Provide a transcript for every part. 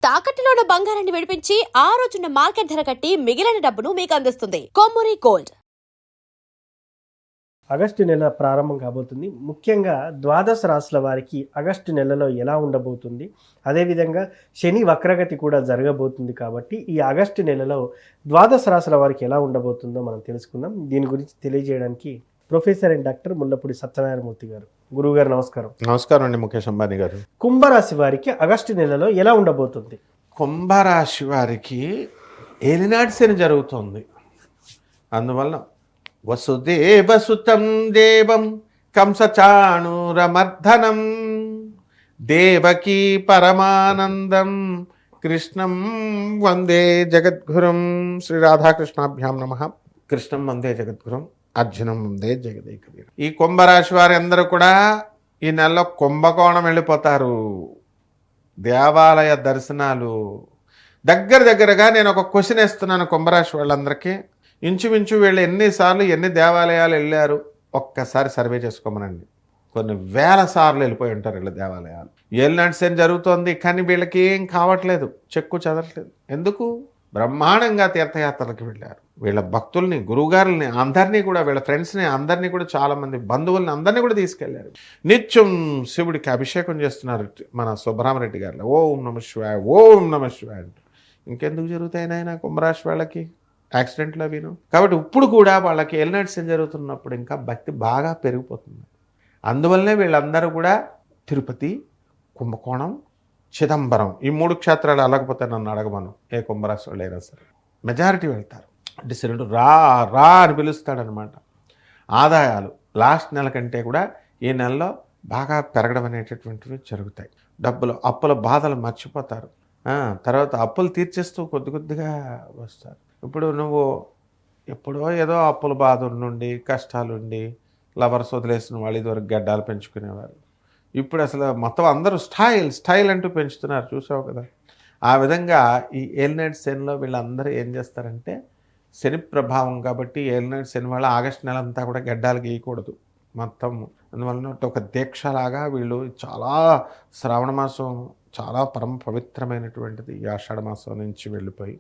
తాకట్టులో ఉన్న బంగారాన్ని విడిపించి ఆ రోజున్న మార్కెట్ ధర కట్టి మిగిలిన డబ్బును మీకు అందిస్తుంది కొమ్మూరి గోల్డ్. ఆగస్టు నెల ప్రారంభం కాబోతుంది. ముఖ్యంగా ద్వాదశ రాశుల వారికి ఆగస్టు నెలలో ఎలా ఉండబోతుంది, అదేవిధంగా శని వక్రగతి కూడా జరగబోతుంది. కాబట్టి ఈ ఆగస్టు నెలలో ద్వాదశ రాశుల వారికి ఎలా ఉండబోతుందో మనం తెలుసుకుందాం. దీని గురించి తెలియజేయడానికి professor and doctor Mullapudi Satyanarayana Murthy గారు. గురువుగారు నమస్కారం. నమస్కారం అండి ముఖేష్ అంబానీ గారు. కుంభరాశి వారికి ఆగస్టు నెలలో ఎలా ఉండబోతుంది? కుంభరాశి వారికి ఏలినాటి శని జరుగుతుంది. అందువల్ల వసుదేవసుతం దేవం కంసచాణూరమర్ధనం దేవకీ పరమానందం కృష్ణం వందే జగద్గురుం. శ్రీ రాధాకృష్ణాభ్యాం నమః. కృష్ణం వందే జగద్గురుం, అర్జునం వందే జగదేకవీరం. ఈ కుంభరాశి వారి అందరూ కూడా ఈ నెలలో కుంభకోణం వెళ్ళిపోతారు. దేవాలయ దర్శనాలు దగ్గరగా నేను ఒక క్వశ్చన్ వేస్తున్నాను కుంభరాశి వాళ్ళందరికీ. ఇంచుమించు వీళ్ళు ఎన్నిసార్లు ఎన్ని దేవాలయాలు వెళ్ళారు ఒక్కసారి సర్వే చేసుకోమనండి. కొన్ని వేల సార్లు వెళ్ళిపోయి ఉంటారు వీళ్ళ దేవాలయాలు. ఏలినాటి శని జరుగుతోంది కానీ వీళ్ళకి ఏం కావట్లేదు, చెక్కు చదవట్లేదు. ఎందుకు? బ్రహ్మాండంగా తీర్థయాత్రలకు వెళ్ళారు. వీళ్ళ భక్తుల్ని, గురువుగారుల్ని అందరినీ కూడా, వీళ్ళ ఫ్రెండ్స్ని అందరినీ కూడా, చాలామంది బంధువుల్ని అందరినీ కూడా తీసుకెళ్లారు. నిత్యం శివుడికి అభిషేకం చేస్తున్నారు మన సుబ్రహ్మరెడ్డి గారు. ఓం నమ శివాయ, ఓం నమ శివాయ అంటూ. ఇంకెందుకు జరుగుతాయి నాయన కుంభరాశి వాళ్ళకి యాక్సిడెంట్లు అవిను? కాబట్టి ఇప్పుడు కూడా వాళ్ళకి ఏలినాటి శని జరుగుతున్నప్పుడు ఇంకా భక్తి బాగా పెరిగిపోతుంది. అందువల్లనే వీళ్ళందరూ కూడా తిరుపతి, కుంభకోణం, చిదంబరం ఈ 3 క్షేత్రాలు అలకపోతే నన్ను అడగమను, ఏ కుంభరాశి వాళ్ళు అయినా సరే మెజారిటీ వెళ్తారు. అంటే శనుడు రా రా అని పిలుస్తాడనమాట. ఆదాయాలు లాస్ట్ నెల కంటే కూడా ఈ నెలలో బాగా పెరగడం అనేటటువంటివి జరుగుతాయి. డబ్బులు, అప్పుల బాధలు మర్చిపోతారు. తర్వాత అప్పులు తీర్చేస్తూ కొద్దిగా వస్తారు. ఇప్పుడు నువ్వు ఎప్పుడో ఏదో అప్పుల బాధ నుండి, కష్టాలుండి, లవర్స్ వదిలేసిన వాళ్ళు ఇదివరకు గడ్డాలు పెంచుకునేవారు. ఇప్పుడు అసలు మొత్తం అందరూ స్టైల్ అంటూ పెంచుతున్నారు, చూసావు కదా. ఆ విధంగా ఈ ఏలినాటి శనిలో వీళ్ళందరూ ఏం చేస్తారంటే, శని ప్రభావం కాబట్టి ఏలినాటి శని వల్ల ఆగస్టు నెల అంతా కూడా గడ్డాలు గీయకూడదు మొత్తం. అందువలన ఒక దీక్షలాగా వీళ్ళు చాలా శ్రావణ మాసం చాలా పరమ పవిత్రమైనటువంటిది. ఈ ఆషాఢ మాసం నుంచి వెళ్ళిపోయి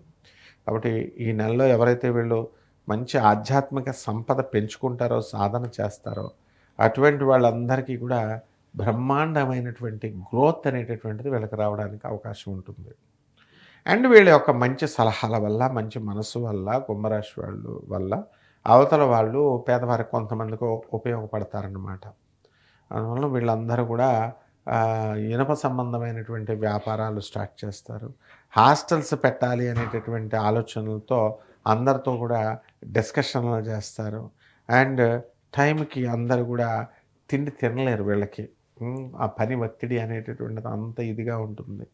కాబట్టి ఈ నెలలో ఎవరైతే వీళ్ళు మంచి ఆధ్యాత్మిక సంపద పెంచుకుంటారో, సాధన చేస్తారో అటువంటి వాళ్ళందరికీ కూడా బ్రహ్మాండమైనటువంటి గ్రోత్ అనేటటువంటిది వీళ్ళకి రావడానికి అవకాశం ఉంటుంది. అండ్ వీళ్ళ యొక్క మంచి సలహాల వల్ల, మంచి మనసు వల్ల, కుంభరాశి వాళ్ళు వల్ల అవతల వాళ్ళు పేదవారికి కొంతమందికి ఉపయోగపడతారన్నమాట. అందువల్ల వీళ్ళందరూ కూడా ఇనప సంబంధమైనటువంటి వ్యాపారాలు స్టార్ట్ చేస్తారు. హాస్టల్స్ పెట్టాలి అనేటటువంటి ఆలోచనలతో అందరితో కూడా డిస్కషన్లు చేస్తారు. అండ్ టైంకి అందరూ కూడా తిండి తినలేరు వీళ్ళకి. ఆ పని ఒత్తిడి అనేటటువంటిది అంత ఇదిగా ఉంటుంది.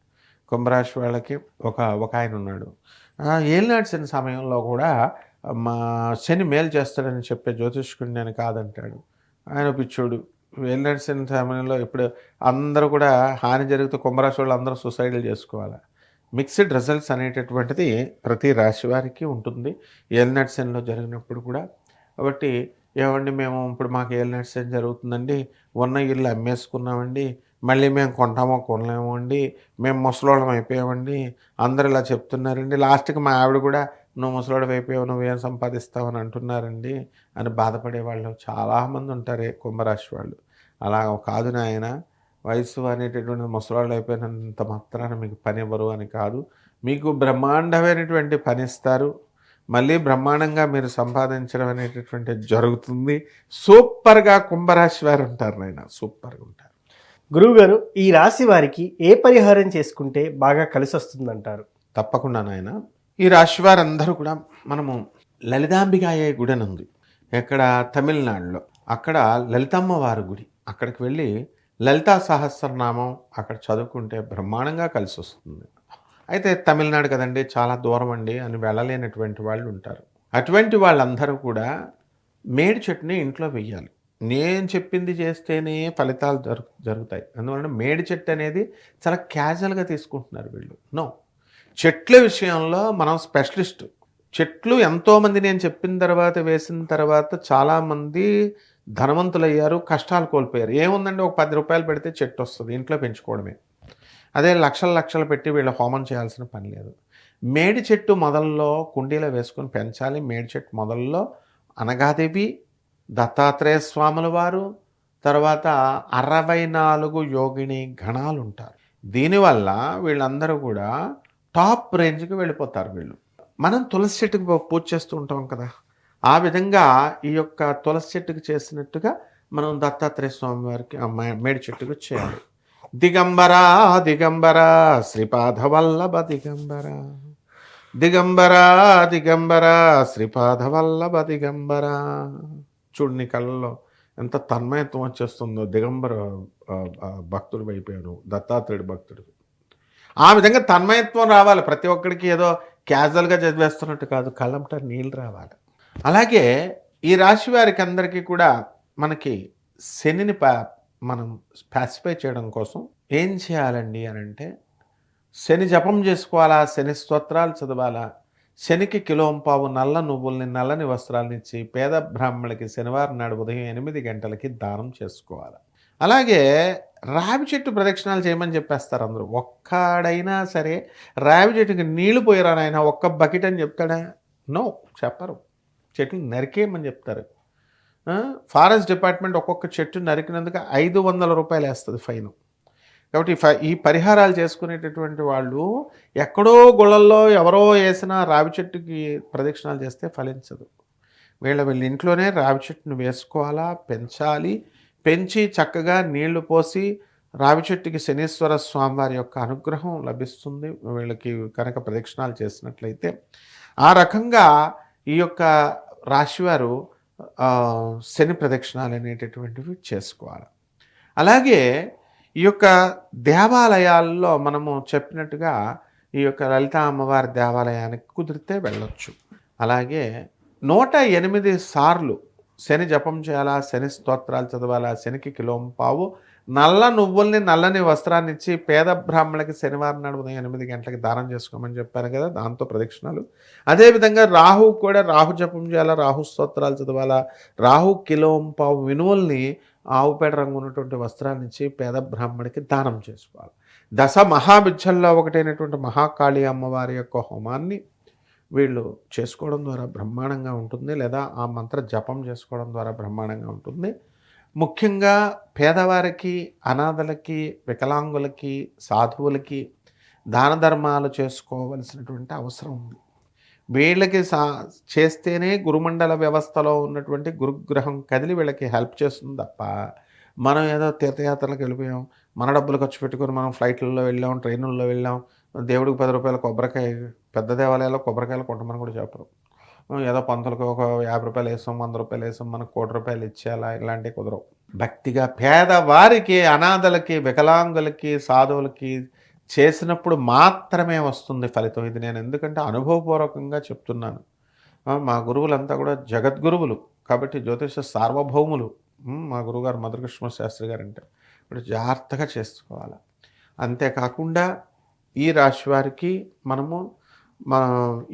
కుంభరాశి వాళ్ళకి ఒక ఆయన ఉన్నాడు. ఏలినాటి శని సమయంలో కూడా మా శని మేలు చేస్తాడని చెప్పే జ్యోతిష్కుడిని నేను కాదంటాడు. ఆయన పిచ్చోడు. ఏలినాటి శని సమయంలో ఇప్పుడు అందరూ కూడా హాని జరిగితే కుంభరాశి వాళ్ళు అందరూ సూసైడ్లు చేసుకోవాలి. మిక్స్డ్ రిజల్ట్స్ అనేటటువంటిది ప్రతి రాశి వారికి ఉంటుంది ఏలినాటి శనిలో జరిగినప్పుడు కూడా. కాబట్టి ఏమండి మేము ఇప్పుడు మాకు ఏలినాటి శని జరుగుతుందండి, ఉన్న ఇల్లు అమ్మేసుకున్నామండి, మళ్ళీ మేము కొంటామో కొనలేమో అండి, మేము ముసలోళ్ళం అయిపోయామండి, అందరు ఇలా చెప్తున్నారండి, లాస్ట్కి మా ఆవిడ కూడా నువ్వు ముసలోడు అయిపోయావు, నువ్వేం సంపాదిస్తావని అంటున్నారండి అని బాధపడే వాళ్ళు చాలామంది ఉంటారు కుంభరాశి వాళ్ళు. అలా కాదు నాయన, వయసు అనేటటువంటి ముసలాళ్ళు అయిపోయినంత మాత్రాన మీకు పని ఇవ్వరు అని కాదు, మీకు బ్రహ్మాండమైనటువంటి పని ఇస్తారు, మళ్ళీ బ్రహ్మాండంగా మీరు సంపాదించడం అనేటటువంటి జరుగుతుంది. సూపర్గా కుంభరాశి వారు ఉంటారు నాయన, సూపర్గా ఉంటారు. గురువుగారు, ఈ రాశి వారికి ఏ పరిహారం చేసుకుంటే బాగా కలిసి వస్తుందంటారు? తప్పకుండా నాయన. ఈ రాశి వారందరూ కూడా మనము లలితాంబికాయ గుడి అని ఉంది ఎక్కడ తమిళనాడులో. అక్కడ లలితమ్మ వారి గుడి, అక్కడికి వెళ్ళి లలితా సహస్రనామం అక్కడ చదువుకుంటే బ్రహ్మాండంగా కలిసి వస్తుంది. అయితే తమిళనాడు కదండి, చాలా దూరం అండి అని వెళ్ళలేనటువంటి వాళ్ళు ఉంటారు. అటువంటి వాళ్ళందరూ కూడా మేడి చెట్టుని ఇంట్లో వెయ్యాలి. నేను చెప్పింది చేస్తేనే ఫలితాలు జరుగుతాయి. అందువలన మేడి చెట్టు అనేది చాలా క్యాజువల్గా తీసుకుంటున్నారు వీళ్ళు. నో, చెట్ల విషయంలో మనం స్పెషలిస్ట్. చెట్లు ఎంతోమంది నేను చెప్పిన తర్వాత, వేసిన తర్వాత చాలామంది ధనవంతులయ్యారు, కష్టాలు కోల్పోయారు. ఏముందండి, ఒక 10 రూపాయలు పెడితే చెట్టు వస్తుంది, ఇంట్లో పెంచుకోవడమే. అదే లక్షలు లక్షలు పెట్టి వీళ్ళు హోమం చేయాల్సిన పని లేదు. మేడి చెట్టు మొదల్లో కుండీలో వేసుకొని పెంచాలి. మేడి చెట్టు మొదల్లో అనగాదేవి, దత్తాత్రేయ స్వాముల వారు, తర్వాత 64 యోగిని గణాలు ఉంటారు. దీనివల్ల వీళ్ళందరూ కూడా టాప్ రేంజ్కి వెళ్ళిపోతారు వీళ్ళు. మనం తులసి చెట్టుకి పూజ చేస్తూ ఉంటాం కదా, ఆ విధంగా ఈ యొక్క తులసి చెట్టుకి చేసినట్టుగా మనం దత్తాత్రేయ స్వామి వారికి మేడి చెట్టుకు చేయాలి. దిగంబర దిగంబర శ్రీపాదవల్లభ దిగంబర, దిగంబర దిగంబర శ్రీపాదవల్లభ దిగంబర. చూడు నీ కళ్ళలో ఎంత తన్మయత్వం వచ్చేస్తుందో. దిగంబర భక్తుడు అయిపోయాను, దత్తాత్రేయుడు భక్తుడు. ఆ విధంగా తన్మయత్వం రావాలి ప్రతి ఒక్కడికి. ఏదో క్యాజువల్గా చదివేస్తున్నట్టు కాదు, కళ్ళంట నీళ్ళు రావాలి. అలాగే ఈ రాశి వారికి అందరికీ కూడా మనకి శనిని మనం స్పాసిఫై చేయడం కోసం ఏం చేయాలండి అని అంటే, శని జపం చేసుకోవాలా, శని స్తోత్రాలు చదవాలా, శనికి కిలోంపావు నల్ల నువ్వుల్ని నల్లని వస్త్రాలను ఇచ్చి పేద బ్రాహ్మణులకి శనివారం నాడు ఉదయం 8 గంటలకి దానం చేసుకోవాలి. అలాగే రావి చెట్టు ప్రదక్షిణాలు చేయమని చెప్పేస్తారు అందరూ. ఒక్కడైనా సరే రావి చెట్టుకి నీళ్లు పోయిరా నాయన ఒక్క బకెట్ అని చెప్తాడా? నో, చెప్పరు. చెట్లు నరికేయమని చెప్తారు. ఫారెస్ట్ డిపార్ట్మెంట్ ఒక్కొక్క చెట్టు నరికినందుకు 500 రూపాయలు వేస్తుంది ఫైన్. కాబట్టి ఈ పరిహారాలు చేసుకునేటటువంటి వాళ్ళు ఎక్కడో గుళ్ళల్లో ఎవరో వేసిన రావి చెట్టుకి ప్రదక్షిణాలు చేస్తే ఫలించదు. వీళ్ళ ఇంట్లోనే రావి చెట్టును వేసుకోవాలా, పెంచాలి. పెంచి చక్కగా నీళ్లు పోసి రావి చెట్టుకి శనీశ్వర స్వామివారి యొక్క అనుగ్రహం లభిస్తుంది వీళ్ళకి కనుక ప్రదక్షిణాలు చేసినట్లయితే. ఆ రకంగా ఈ యొక్క రాశివారు శని ప్రదక్షిణాలు అనేటటువంటివి చేసుకోవాలి. అలాగే ఈ యొక్క దేవాలయాల్లో మనము చెప్పినట్టుగా ఈ యొక్క లలిత అమ్మవారి దేవాలయానికి కుదిరితే వెళ్ళొచ్చు. అలాగే 108 సార్లు శని జపం చేయాలా, శని స్తోత్రాలు చదవాలా, శనికి కిలోంపావు నల్ల నువ్వుల్ని నల్లని వస్త్రాన్ని ఇచ్చి పేద బ్రాహ్మణులకి శనివారం నాడు ఉదయం 8 గంటలకి దానం చేసుకోమని చెప్పాను కదా, దాంతో ప్రదక్షిణాలు. అదేవిధంగా రాహు కూడా రాహు జపం చేయాలా, రాహు స్తోత్రాలు చదవాలా, రాహు కిలోంపావు వినువల్ని ఆవుపేడ రంగు ఉన్నటువంటి వస్త్రాన్ని ఇచ్చి పేద బ్రాహ్మణికి దానం చేసుకోవాలి. దశ మహావిద్యల్లో ఒకటైనటువంటి మహాకాళి అమ్మవారి యొక్క హోమాన్ని వీళ్ళు చేసుకోవడం ద్వారా బ్రహ్మాండంగా ఉంటుంది, లేదా ఆ మంత్ర జపం చేసుకోవడం ద్వారా బ్రహ్మాండంగా ఉంటుంది. ముఖ్యంగా పేదవారికి, అనాథలకి, వికలాంగులకి, సాధువులకి దాన ధర్మాలు చేసుకోవలసినటువంటి అవసరం ఉంది. వీళ్ళకి చేస్తేనే గురుమండల వ్యవస్థలో ఉన్నటువంటి గురుగ్రహం కదిలి వీళ్ళకి హెల్ప్ చేస్తుంది తప్ప, మనం ఏదో తీర్థయాత్రలకు వెళ్ళిపోయాం, మన డబ్బులు ఖర్చు పెట్టుకొని మనం ఫ్లైట్లలో వెళ్ళాం, ట్రైన్లలో వెళ్ళాం, దేవుడికి 10 రూపాయల కొబ్బరికాయ, పెద్ద దేవాలయాల్లో కొబ్బరికాయలు కొట్టమని కూడా చెప్పరు. ఏదో పంతులకు ఒక 50 రూపాయలు వేసాం, 100 రూపాయలు వేసాం, మనకు 1 కోటి రూపాయలు ఇచ్చేయాలా, ఇలాంటివి కుదరవు. భక్తిగా పేదవారికి, అనాథలకి, వికలాంగులకి, సాధువులకి చేసినప్పుడు మాత్రమే వస్తుంది ఫలితం. ఇది నేను ఎందుకంటే అనుభవపూర్వకంగా చెప్తున్నాను. మా గురువులంతా కూడా జగద్గురువులు కాబట్టి జ్యోతిష సార్వభౌములు. మా గురువుగారు మధురకృష్ణ శాస్త్రి గారు అంటే ఇప్పుడు జాగ్రత్తగా చేసుకోవాలి. అంతేకాకుండా ఈ రాశి వారికి మనము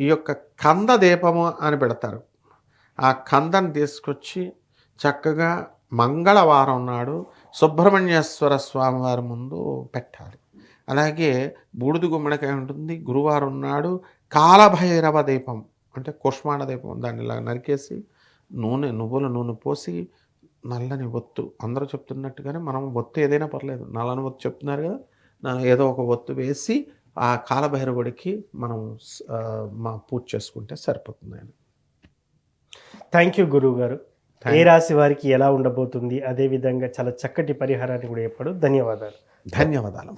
ఈ యొక్క కంద దీపము అని పెడతారు. ఆ కందని తీసుకొచ్చి చక్కగా మంగళవారం నాడు సుబ్రహ్మణ్యేశ్వర స్వామివారి ముందు పెట్టాలి. అలాగే బూడిద గుమ్మడికాయ ఉంటుంది. గురువారం నాడు కాలభైరవ దీపం అంటే కుష్మాండ దీపం, దాన్ని ఇలా నరికేసి నువ్వుల నూనె పోసి నల్లని ఒత్తు, అందరూ చెప్తున్నట్టుగానే మనం ఒత్తు ఏదైనా పర్లేదు, నల్లని ఒత్తు చెప్తున్నారు కదా, ఏదో ఒక ఒత్తు వేసి ఆ కాలభైరవుడికి మనం పూజ చేసుకుంటే సరిపోతుంది. థ్యాంక్ యూ గురువు గారు. ఏ రాశి వారికి ఎలా ఉండబోతుంది, అదేవిధంగా చాలా చక్కటి పరిహారాన్ని కూడా చెప్పాడు. ధన్యవాదాలు. ధన్యవాదాలు.